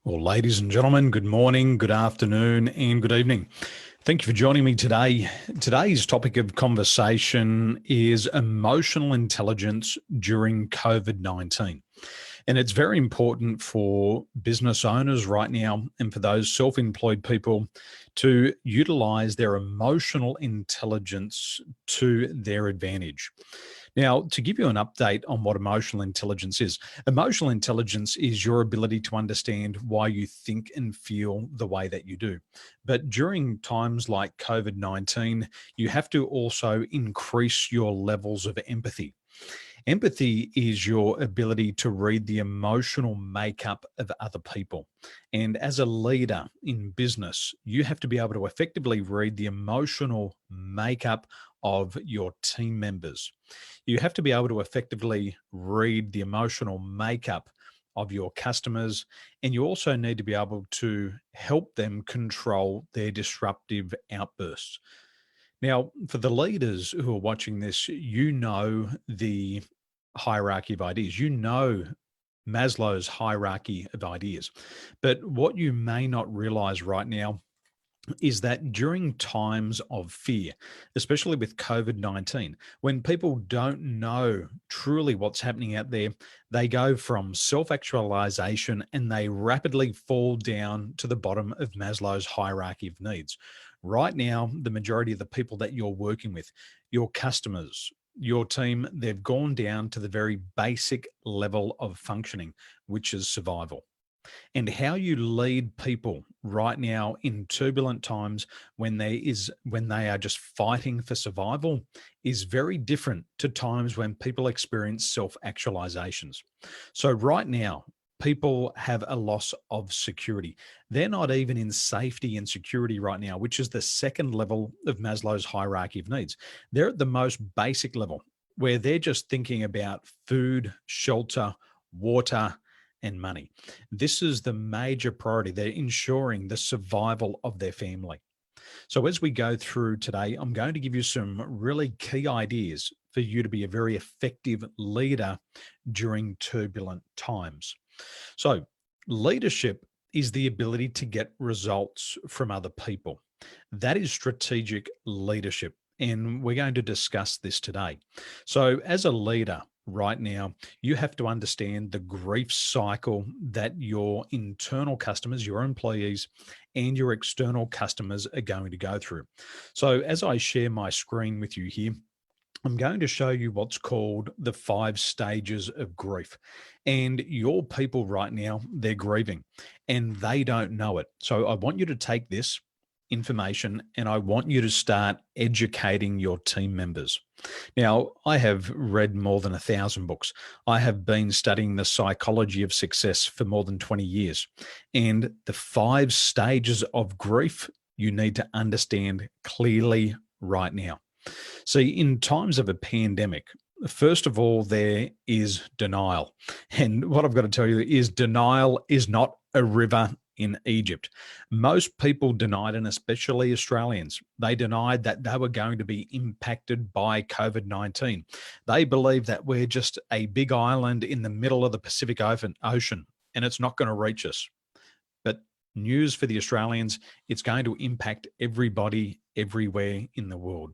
Well, ladies and gentlemen, good morning, good afternoon, and good evening. Thank you for joining me today. Today's topic of conversation is emotional intelligence during COVID-19. And it's very important for business owners right now and for those self-employed people to utilize their emotional intelligence to their advantage. Now, to give you an update on what emotional intelligence is your ability to understand why you think and feel the way that you do. But during times like COVID 19, you have to also increase your levels of empathy. Empathy is your ability to read the emotional makeup of other people. And as a leader in business, you have to be able to effectively read the emotional makeup of your team members. You have to be able to effectively read the emotional makeup of your customers. And you also need to be able to help them control their disruptive outbursts. Now, for the leaders who are watching this, you know the hierarchy of ideas. You know Maslow's hierarchy of ideas. But what you may not realize right now is that during times of fear, especially with COVID 19, when people don't know truly what's happening out there, they go from self actualization and they rapidly fall down to the bottom of Maslow's hierarchy of needs. Right now, the majority of the people that you're working with, your customers, your team, they've gone down to the very basic level of functioning, which is survival. And how you lead people right now in turbulent times when they are just fighting for survival is very different to times when people experience self-actualizations. So right now, people have a loss of security. They're not even in safety and security right now, which is the second level of Maslow's hierarchy of needs. They're at the most basic level where they're just thinking about food, shelter, water, and money. This is the major priority. They're ensuring the survival of their family. So, as we go through today, I'm going to give you some really key ideas for you to be a very effective leader during turbulent times. So, leadership is the ability to get results from other people. That is strategic leadership. And we're going to discuss this today. So, as a leader, right now, you have to understand the grief cycle that your internal customers, your employees, and your external customers are going to go through. So, as I share my screen with you here, I'm going to show you what's called the 5 stages of grief. And your people right now, they're grieving and they don't know it. So I want you to take this information and I want you to start educating your team members. Now, I have read more than 1,000 books. I have been studying the psychology of success for more than 20 years. And the 5 stages of grief you need to understand clearly right now. See, in times of a pandemic, first of all, there is denial. And what I've got to tell you is denial is not a river in Egypt. Most people denied, and especially Australians, they denied that they were going to be impacted by COVID 19. They believe that we're just a big island in the middle of the Pacific Ocean and it's not going to reach us. But news for the Australians, it's going to impact everybody everywhere in the world.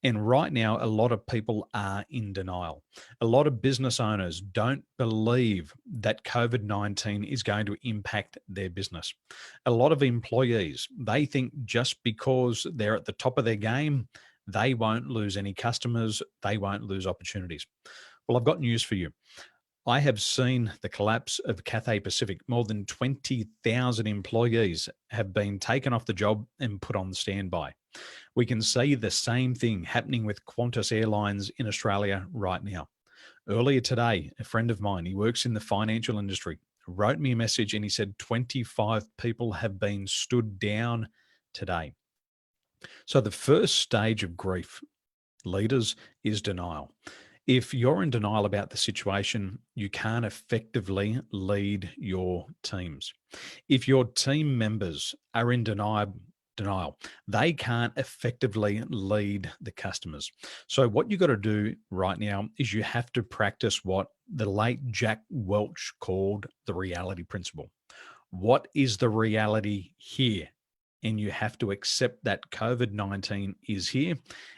And right now, a lot of people are in denial. A lot of business owners don't believe that COVID 19 is going to impact their business. A lot of employees, they think just because they're at the top of their game, they won't lose any customers, they won't lose opportunities. Well, I've got news for you. I have seen the collapse of Cathay Pacific. More than 20,000 employees have been taken off the job and put on standby. We can see the same thing happening with Qantas Airlines in Australia right now. Earlier today, a friend of mine, he works in the financial industry, wrote me a message and he said 25 people have been stood down today. So the first stage of grief, leaders, is denial. If you're in denial about the situation, you can't effectively lead your teams. If your team members are in denial, they can't effectively lead the customers. So what you got to do right now is you have to practice what the late Jack Welch called the reality principle. What is the reality here? And you have to accept that COVID-19 is here.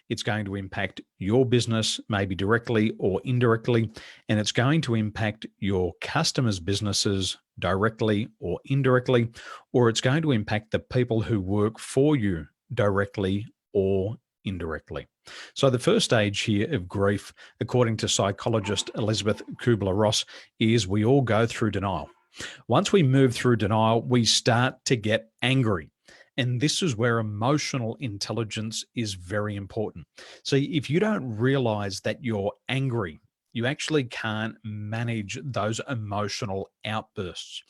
It's going to impact your business, maybe directly or indirectly, and it's going to impact your customers' businesses directly or indirectly, or it's going to impact the people who work for you directly or indirectly. So, the first stage here of grief, according to psychologist Elizabeth Kubler-Ross, is we all go through denial. Once we move through denial, we start to get angry. And this is where emotional intelligence is very important. So if you don't realize that you're angry, you actually can't manage those emotional outbursts.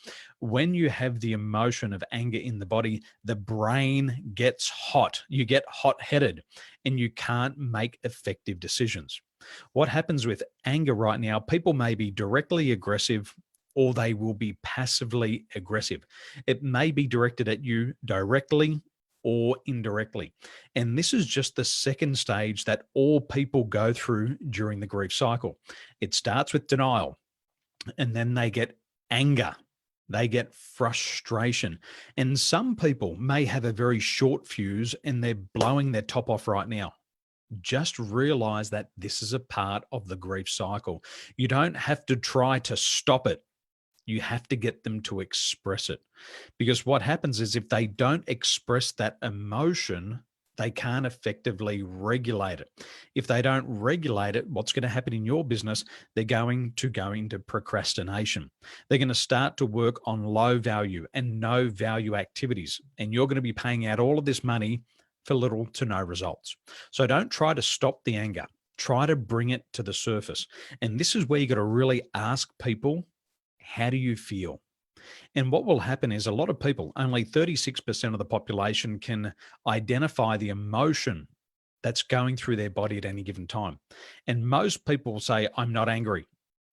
When you have the emotion of anger in the body, the brain gets hot. You get hot headed and you can't make effective decisions. What happens with anger right now, people may be directly aggressive or they will be passively aggressive. It may be directed at you directly or indirectly. And this is just the second stage that all people go through during the grief cycle. It starts with denial, and then they get anger. They get frustration. And some people may have a very short fuse and they're blowing their top off right now. Just realize that this is a part of the grief cycle. You don't have to try to stop it. You have to get them to express it. Because what happens is if they don't express that emotion, they can't effectively regulate it. If they don't regulate it, what's going to happen in your business? They're going to go into procrastination. They're going to start to work on low value and no value activities. And you're going to be paying out all of this money for little to no results. So don't try to stop the anger. Try to bring it to the surface. And this is where you got to really ask people, how do you feel? And what will happen is a lot of people, only 36% of the population can identify the emotion that's going through their body at any given time. And most people will say, I'm not angry.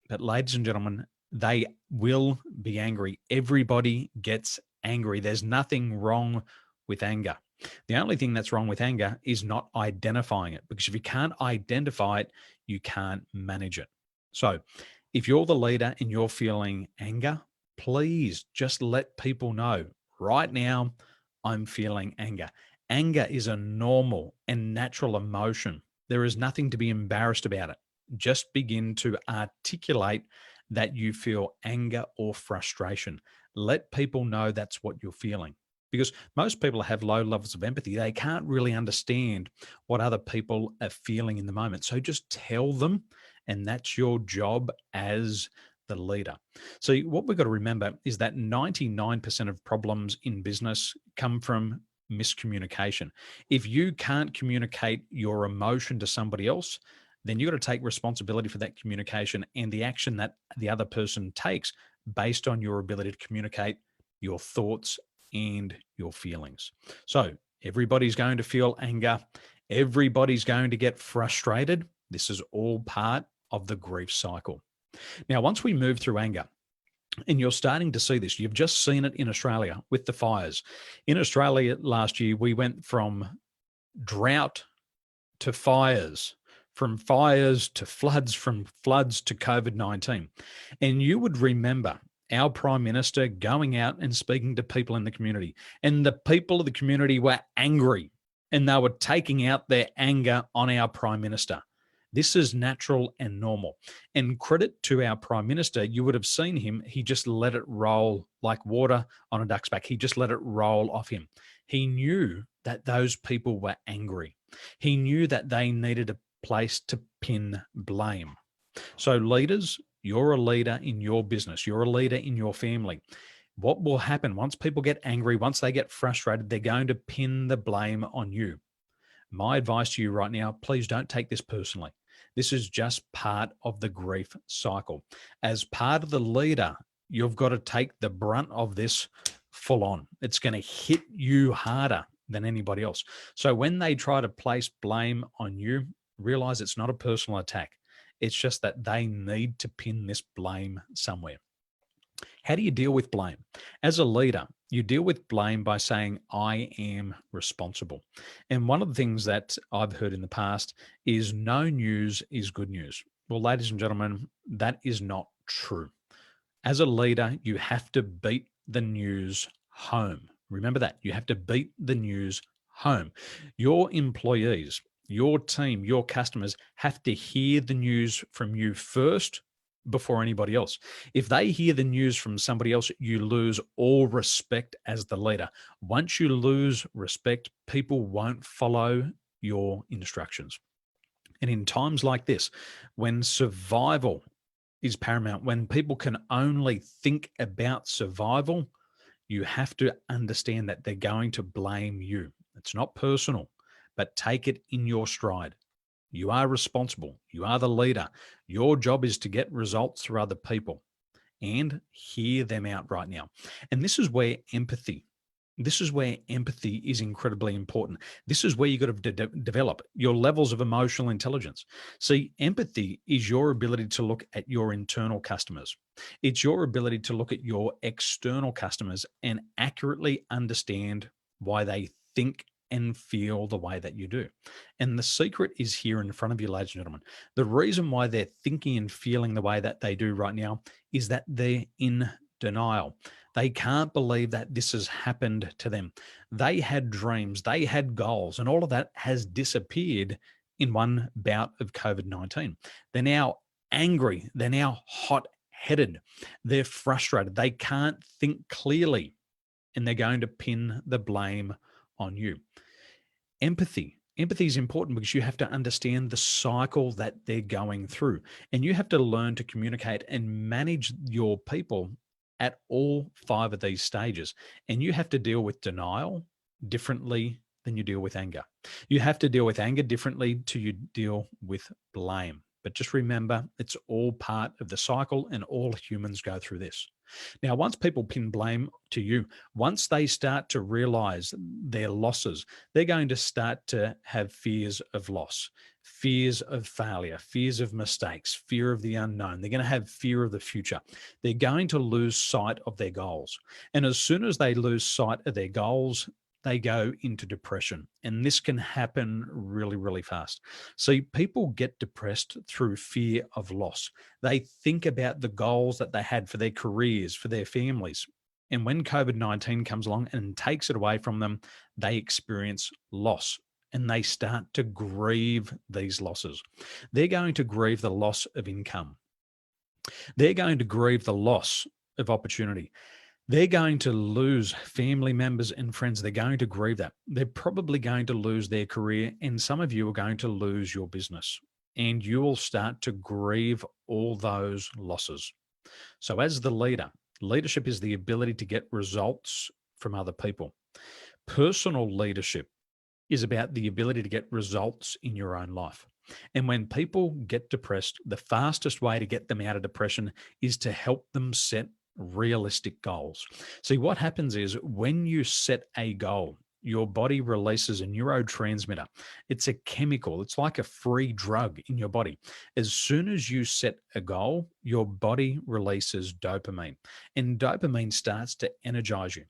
But ladies and gentlemen, they will be angry. Everybody gets angry. There's nothing wrong with anger. The only thing that's wrong with anger is not identifying it, because if you can't identify it, you can't manage it. So if you're the leader and you're feeling anger, please just let people know right now, I'm feeling anger. Anger is a normal and natural emotion. There is nothing to be embarrassed about it. Just begin to articulate that you feel anger or frustration. Let people know that's what you're feeling. Because most people have low levels of empathy. They can't really understand what other people are feeling in the moment. So just tell them, and that's your job as the leader. So what we've got to remember is that 99% of problems in business come from miscommunication. If you can't communicate your emotion to somebody else, then you've got to take responsibility for that communication and the action that the other person takes based on your ability to communicate your thoughts and your feelings. So everybody's going to feel anger. Everybody's going to get frustrated. This is all part of the grief cycle. Now, once we move through anger, and you're starting to see this, you've just seen it in Australia with the fires. In Australia last year, we went from drought to fires, from fires to floods, from floods to COVID-19. And you would remember our Prime Minister going out and speaking to people in the community. And the people of the community were angry and they were taking out their anger on our Prime Minister. This is natural and normal. And credit to our Prime Minister, you would have seen him. He just let it roll like water on a duck's back. He just let it roll off him. He knew that those people were angry. He knew that they needed a place to pin blame. So leaders, you're a leader in your business. You're a leader in your family. What will happen once people get angry, once they get frustrated, they're going to pin the blame on you. My advice to you right now, please don't take this personally. This is just part of the grief cycle. As part of the leader, you've got to take the brunt of this full on. It's going to hit you harder than anybody else. So when they try to place blame on you, realize it's not a personal attack. It's just that they need to pin this blame somewhere. How do you deal with blame? As a leader, you deal with blame by saying, I am responsible. And one of the things that I've heard in the past is no news is good news. Well, ladies and gentlemen, that is not true. As a leader, you have to beat the news home. Remember that. You have to beat the news home. Your employees, your team, your customers have to hear the news from you first before anybody else. If they hear the news from somebody else, you lose all respect as the leader. Once you lose respect, people won't follow your instructions. And in times like this, when survival is paramount, when people can only think about survival, you have to understand that they're going to blame you. It's not personal, but take it in your stride. You are responsible. You are the leader. Your job is to get results through other people and hear them out right now. And this is where empathy is incredibly important. This is where you got to develop your levels of emotional intelligence. See, empathy is your ability to look at your internal customers. It's your ability to look at your external customers and accurately understand why they think and feel the way that you do. And the secret is here in front of you, ladies and gentlemen. The reason why they're thinking and feeling the way that they do right now is that they're in denial. They can't believe that this has happened to them. They had dreams, they had goals, and all of that has disappeared in one bout of COVID-19. They're now angry. They're now hot-headed. They're frustrated. They can't think clearly, and they're going to pin the blame on you. Empathy is important because you have to understand the cycle that they're going through, and you have to learn to communicate and manage your people at all 5 of these stages. And you have to deal with denial differently than you deal with anger. You have to deal with anger differently to you deal with blame. But just remember, it's all part of the cycle, and all humans go through this. Now, once people pin blame to you, once they start to realize their losses, they're going to start to have fears of loss, fears of failure, fears of mistakes, fear of the unknown. They're going to have fear of the future. They're going to lose sight of their goals. And as soon as they lose sight of their goals, they go into depression. And this can happen really, really fast. See, people get depressed through fear of loss. They think about the goals that they had for their careers, for their families. And when COVID-19 comes along and takes it away from them, they experience loss and they start to grieve these losses. They're going to grieve the loss of income. They're going to grieve the loss of opportunity. They're going to lose family members and friends. They're going to grieve that. They're probably going to lose their career, and some of you are going to lose your business, and you will start to grieve all those losses. So as the leader, leadership is the ability to get results from other people. Personal leadership is about the ability to get results in your own life. And when people get depressed, the fastest way to get them out of depression is to help them set realistic goals. See, what happens is when you set a goal, your body releases a neurotransmitter. It's a chemical. It's like a free drug in your body. As soon as you set a goal, your body releases dopamine, and dopamine starts to energize you.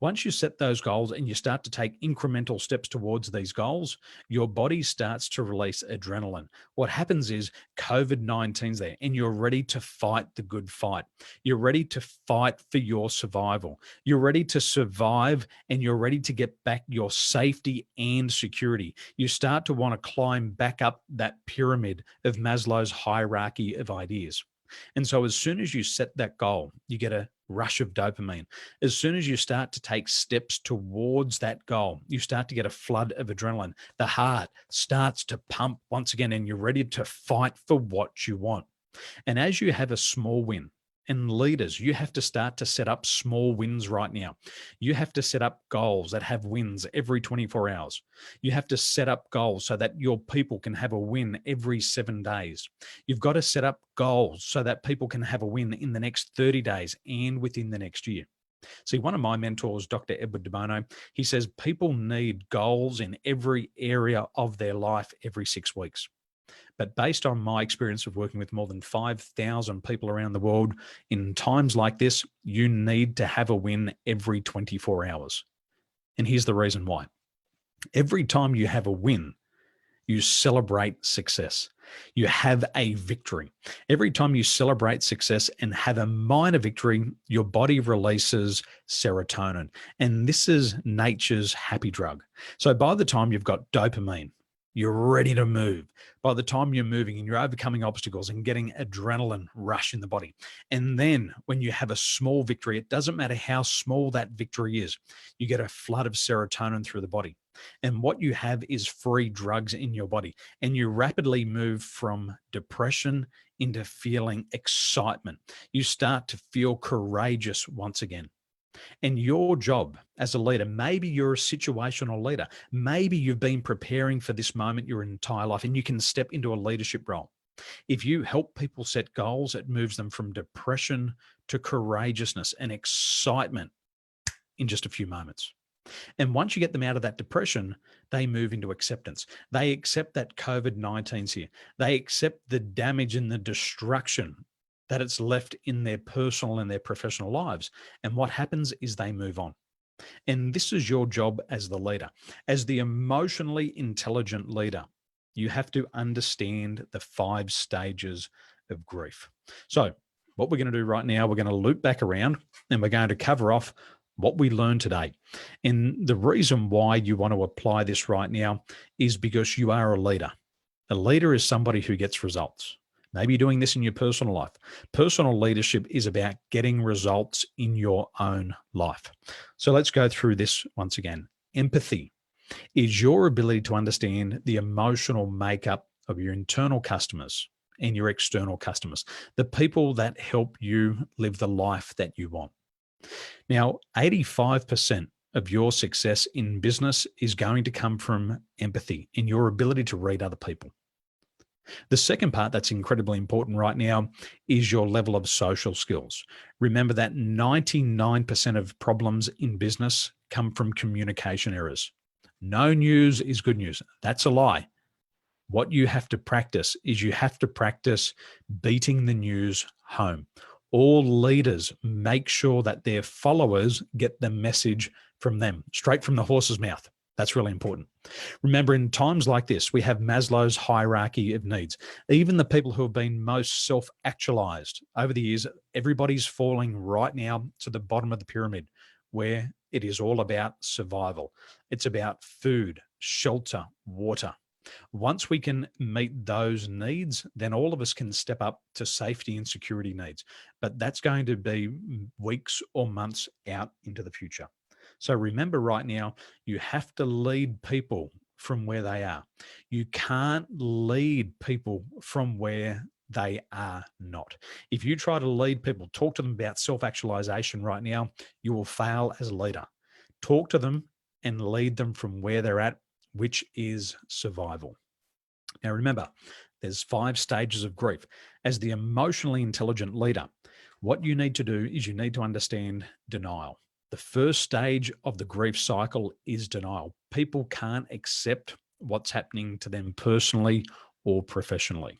Once you set those goals and you start to take incremental steps towards these goals, your body starts to release adrenaline. What happens is COVID-19's there and you're ready to fight the good fight. You're ready to fight for your survival. You're ready to survive and you're ready to get back your safety and security. You start to want to climb back up that pyramid of Maslow's hierarchy of ideas. And so as soon as you set that goal, you get a rush of dopamine. As soon as you start to take steps towards that goal, you start to get a flood of adrenaline. The heart starts to pump once again, and you're ready to fight for what you want. And as you have a small win, and leaders, you have to start to set up small wins right now. You have to set up goals that have wins every 24 hours. You have to set up goals so that your people can have a win every 7 days. You've got to set up goals so that people can have a win in the next 30 days and within the next year. See, one of my mentors, Dr. Edward de Bono, he says people need goals in every area of their life every 6 weeks. But based on my experience of working with more than 5,000 people around the world, in times like this, you need to have a win every 24 hours. And here's the reason why. Every time you have a win, You celebrate success. You have a victory. Every time you celebrate success and have a minor victory, your body releases serotonin. And this is nature's happy drug. So by the time you've got dopamine, you're ready to move. By the time you're moving and you're overcoming obstacles and getting adrenaline rush in the body. And then when you have a small victory, it doesn't matter how small that victory is, you get a flood of serotonin through the body. And what you have is free drugs in your body. And you rapidly move from depression into feeling excitement. You start to feel courageous once again. And your job as a leader, maybe you're a situational leader. Maybe you've been preparing for this moment your entire life and you can step into a leadership role. If you help people set goals, it moves them from depression to courageousness and excitement in just a few moments. And once you get them out of that depression, they move into acceptance. They accept that COVID-19's here. They accept the damage and the destruction that it's left in their personal and their professional lives. And what happens is they move on. And this is your job as the leader. As the emotionally intelligent leader, you have to understand the 5 stages of grief. So what we're going to do right now, we're going to loop back around and we're going to cover off what we learned today. And the reason why you want to apply this right now is because you are a leader. A leader is somebody who gets results. Maybe you're doing this in your personal life. Personal leadership is about getting results in your own life. So let's go through this once again. Empathy is your ability to understand the emotional makeup of your internal customers and your external customers, the people that help you live the life that you want. Now, 85% of your success in business is going to come from empathy and your ability to read other people. The second part that's incredibly important right now is your level of social skills. Remember that 99% of problems in business come from communication errors. No news is good news. That's a lie. What you have to practice is you have to practice beating the news home. All leaders make sure that their followers get the message from them, straight from the horse's mouth. That's really important. Remember, in times like this, we have Maslow's hierarchy of needs. Even the people who have been most self-actualized over the years, everybody's falling right now to the bottom of the pyramid, where it is all about survival. It's about food, shelter, water. Once we can meet those needs, then all of us can step up to safety and security needs. But that's going to be weeks or months out into the future. So remember right now, you have to lead people from where they are. You can't lead people from where they are not. If you try to lead people, talk to them about self-actualization right now, you will fail as a leader. Talk to them and lead them from where they're at, which is survival. Now remember, there's 5 stages of grief. As the emotionally intelligent leader, what you need to do is you need to understand denial. The first stage of the grief cycle is denial. People can't accept what's happening to them personally or professionally.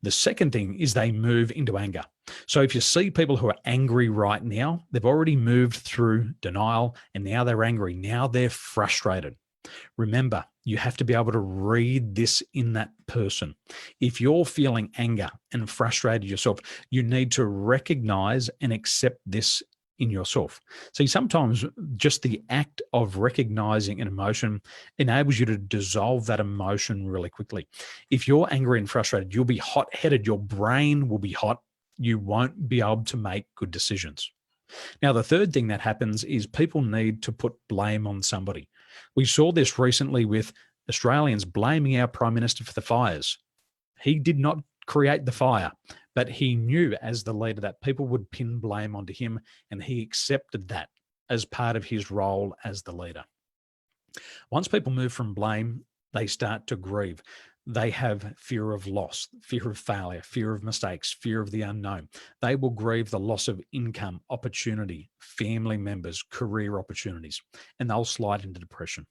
The second thing is they move into anger. So if you see people who are angry right now, they've already moved through denial and now they're angry. Now they're frustrated. Remember, you have to be able to read this in that person. If you're feeling anger and frustrated yourself, you need to recognize and accept this in yourself. See, sometimes just the act of recognizing an emotion enables you to dissolve that emotion really quickly. If you're angry and frustrated, you'll be hot-headed. Your brain will be hot. You won't be able to make good decisions. Now, the third thing that happens is people need to put blame on somebody. We saw this recently with Australians blaming our Prime Minister for the fires. He did not create the fire, but he knew as the leader that people would pin blame onto him, and he accepted that as part of his role as the leader. Once people move from blame, they start to grieve. They have fear of loss, fear of failure, fear of mistakes, fear of the unknown. They will grieve the loss of income, opportunity, family members, career opportunities, and they'll slide into depression.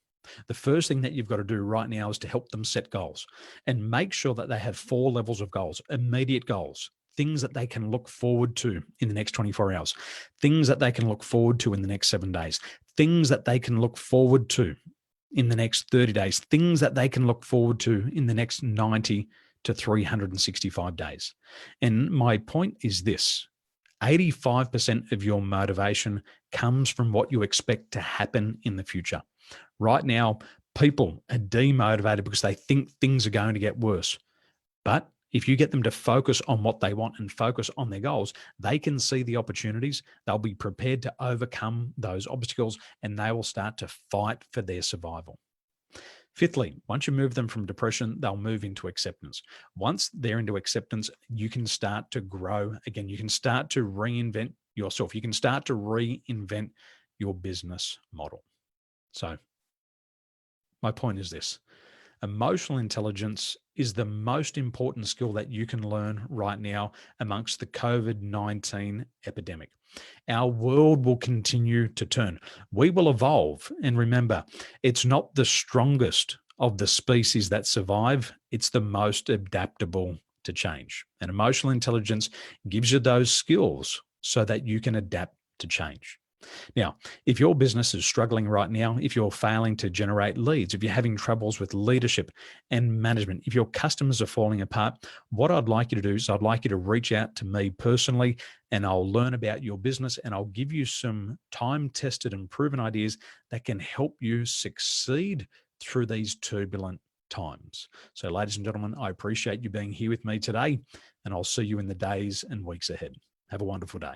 The first thing that you've got to do right now is to help them set goals and make sure that they have 4 levels of goals: immediate goals, things that they can look forward to in the next 24 hours, things that they can look forward to in the next 7 days, things that they can look forward to in the next 30 days, things that they can look forward to in the next 90 to 365 days. And my point is this: 85% of your motivation comes from what you expect to happen in the future. Right now, people are demotivated because they think things are going to get worse. But if you get them to focus on what they want and focus on their goals, they can see the opportunities. They'll be prepared to overcome those obstacles, and they will start to fight for their survival. Fifthly, once you move them from depression, they'll move into acceptance. Once they're into acceptance, you can start to grow again. You can start to reinvent yourself. You can start to reinvent your business model. So my point is this: emotional intelligence is the most important skill that you can learn right now amongst the COVID-19 epidemic. Our world will continue to turn. We will evolve. And remember, it's not the strongest of the species that survive, it's the most adaptable to change. And emotional intelligence gives you those skills so that you can adapt to change. Now, if your business is struggling right now, if you're failing to generate leads, if you're having troubles with leadership and management, if your customers are falling apart, what I'd like you to do is I'd like you to reach out to me personally, and I'll learn about your business, and I'll give you some time-tested and proven ideas that can help you succeed through these turbulent times. So, ladies and gentlemen, I appreciate you being here with me today, and I'll see you in the days and weeks ahead. Have a wonderful day.